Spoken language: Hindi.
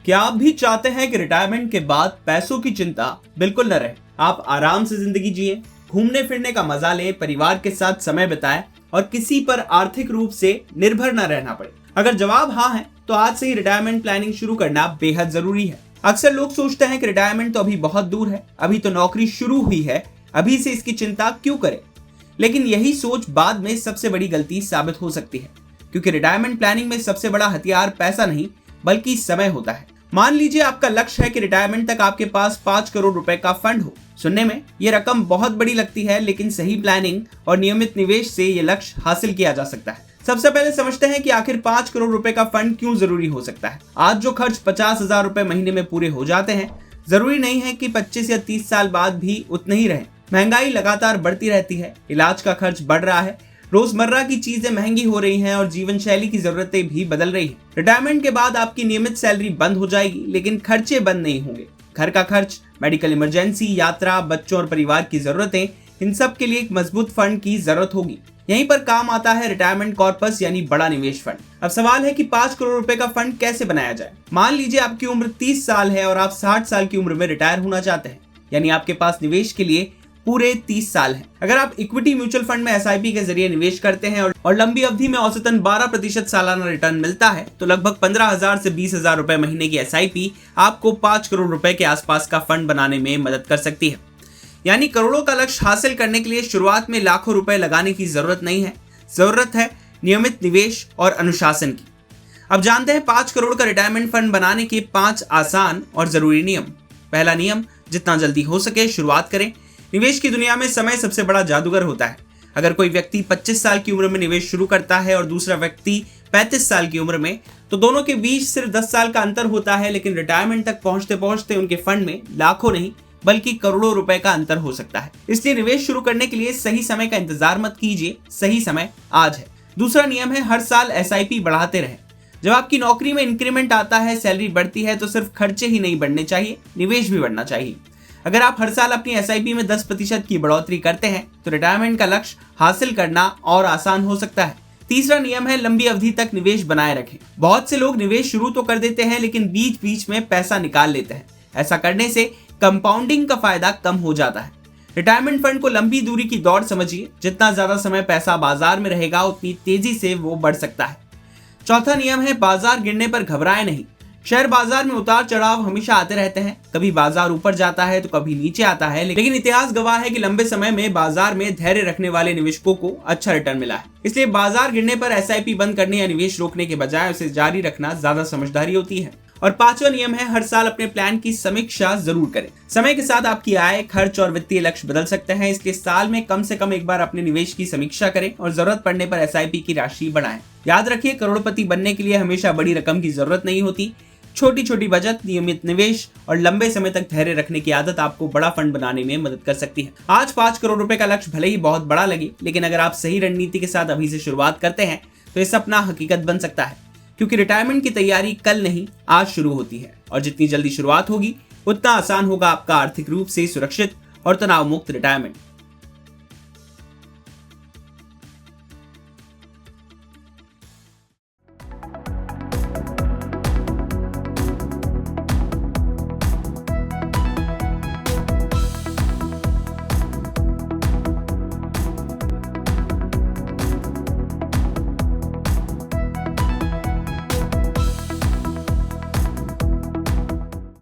क्या आप भी चाहते हैं कि रिटायरमेंट के बाद पैसों की चिंता बिल्कुल न रहे, आप आराम से जिंदगी जिए, घूमने फिरने का मजा लें, परिवार के साथ समय बिताएं और किसी पर आर्थिक रूप से निर्भर न रहना पड़े? अगर जवाब हाँ है तो आज से ही रिटायरमेंट प्लानिंग शुरू करना बेहद जरूरी है। अक्सर लोग सोचते हैं कि रिटायरमेंट तो अभी बहुत दूर है, अभी तो नौकरी शुरू हुई है, अभी से इसकी चिंता क्यों करें। लेकिन यही सोच बाद में सबसे बड़ी गलती साबित हो सकती है, क्योंकि रिटायरमेंट प्लानिंग में सबसे बड़ा हथियार पैसा नहीं बल्कि समय होता है। मान लीजिए आपका लक्ष्य है कि रिटायरमेंट तक आपके पास 5 करोड़ रुपए का फंड हो। सुनने में ये रकम बहुत बड़ी लगती है, लेकिन सही प्लानिंग और नियमित निवेश से ये लक्ष्य हासिल किया जा सकता है। सबसे पहले समझते हैं कि आखिर 5 करोड़ रुपए का फंड क्यों जरूरी हो सकता है। आज जो खर्च 50,000 रुपए महीने में पूरे हो जाते हैं, जरूरी नहीं है कि 25 या 30 साल बाद भी उतने ही रहे। महंगाई लगातार बढ़ती रहती है, इलाज का खर्च बढ़ रहा है, रोजमर्रा की चीजें महंगी हो रही हैं और जीवन शैली की जरूरतें भी बदल रही हैं। रिटायरमेंट के बाद आपकी नियमित सैलरी बंद हो जाएगी, लेकिन खर्चे बंद नहीं होंगे। घर का खर्च, मेडिकल इमरजेंसी, यात्रा, बच्चों और परिवार की जरूरतें, इन सब के लिए एक मजबूत फंड की जरूरत होगी। यहीं पर काम आता है रिटायरमेंट कॉर्पस यानी बड़ा निवेश फंड। अब सवाल है कि 5 करोड़ रुपए का फंड कैसे बनाया जाए। मान लीजिए आपकी उम्र 30 साल है और आप 60 साल की उम्र में रिटायर होना चाहते हैं, यानी आपके पास निवेश के लिए पूरे 30 साल हैं। अगर आप इक्विटी म्यूचुअल फंड में एसआईपी के जरिए निवेश करते हैं और लंबी अवधि में औसतन 12% सालाना रिटर्न मिलता है, तो लगभग 15,000 से 20,000 रुपए महीने की एसआईपी आपको 5 करोड़ रुपए के आसपास का फंड बनाने में मदद कर सकती है। यानी करोड़ों का लक्ष्य हासिल करने के लिए शुरुआत में लाखों रुपए लगाने की जरूरत नहीं है, जरूरत है नियमित निवेश और अनुशासन की। अब जानते हैं 5 करोड़ का रिटायरमेंट फंड बनाने के 5 आसान और जरूरी नियम। पहला नियम, जितना जल्दी हो सके शुरुआत करें। निवेश की दुनिया में समय सबसे बड़ा जादूगर होता है। अगर कोई व्यक्ति 25 साल की उम्र में निवेश शुरू करता है और दूसरा व्यक्ति 35 साल की उम्र में, तो दोनों के बीच सिर्फ 10 साल का अंतर होता है, लेकिन रिटायरमेंट तक पहुंचते पहुंचते उनके फंड में लाखों नहीं बल्कि करोड़ों रुपए का अंतर हो सकता है। इसलिए निवेश शुरू करने के लिए सही समय का इंतजार मत कीजिए, सही समय आज है। दूसरा नियम है, हर साल एसआईपी बढ़ाते रहें। जब आपकी नौकरी में इंक्रीमेंट आता है, सैलरी बढ़ती है, तो सिर्फ खर्चे ही नहीं बढ़ने चाहिए, निवेश भी बढ़ना चाहिए। अगर आप हर साल अपनी एसआईपी में 10% की बढ़ोतरी करते हैं, तो रिटायरमेंट का लक्ष्य हासिल करना और आसान हो सकता है। तीसरा नियम है, लंबी अवधि तक निवेश बनाए रखें। बहुत से लोग निवेश शुरू तो कर देते हैं, लेकिन बीच बीच में पैसा निकाल लेते हैं। ऐसा करने से कंपाउंडिंग का फायदा कम हो जाता है। रिटायरमेंट फंड को लंबी दूरी की दौड़ समझिए। जितना ज्यादा समय पैसा बाजार में रहेगा, उतनी तेजी से वो बढ़ सकता है। चौथा नियम है, बाजार गिरने पर घबराएं नहीं। शेयर बाजार में उतार चढ़ाव हमेशा आते रहते हैं, कभी बाजार ऊपर जाता है तो कभी नीचे आता है, लेकिन इतिहास गवाह है कि लंबे समय में बाजार में धैर्य रखने वाले निवेशकों को अच्छा रिटर्न मिला है। इसलिए बाजार गिरने पर एसआईपी बंद करने या निवेश रोकने के बजाय उसे जारी रखना ज्यादा समझदारी होती है। और पांचवा नियम है, हर साल अपने प्लान की समीक्षा जरूर करें। समय के साथ आपकी आय, खर्च और वित्तीय लक्ष्य बदल सकते हैं, इसलिए साल में कम से कम एक बार अपने निवेश की समीक्षा करें और जरूरत पड़ने पर एसआईपी की राशि बढ़ाएं। याद रखिए, करोड़पति बनने के लिए हमेशा बड़ी रकम की जरूरत नहीं होती। छोटी छोटी बचत, नियमित निवेश और लंबे समय तक धैर्य रखने की आदत आपको बड़ा फंड बनाने में मदद कर सकती है। आज 5 करोड़ रुपए का लक्ष्य भले ही बहुत बड़ा लगे, लेकिन अगर आप सही रणनीति के साथ अभी से शुरुआत करते हैं, तो ये सपना हकीकत बन सकता है। क्योंकि रिटायरमेंट की तैयारी कल नहीं, आज शुरू होती है, और जितनी जल्दी शुरुआत होगी, उतना आसान होगा आपका आर्थिक रूप से सुरक्षित और तनाव मुक्त रिटायरमेंट।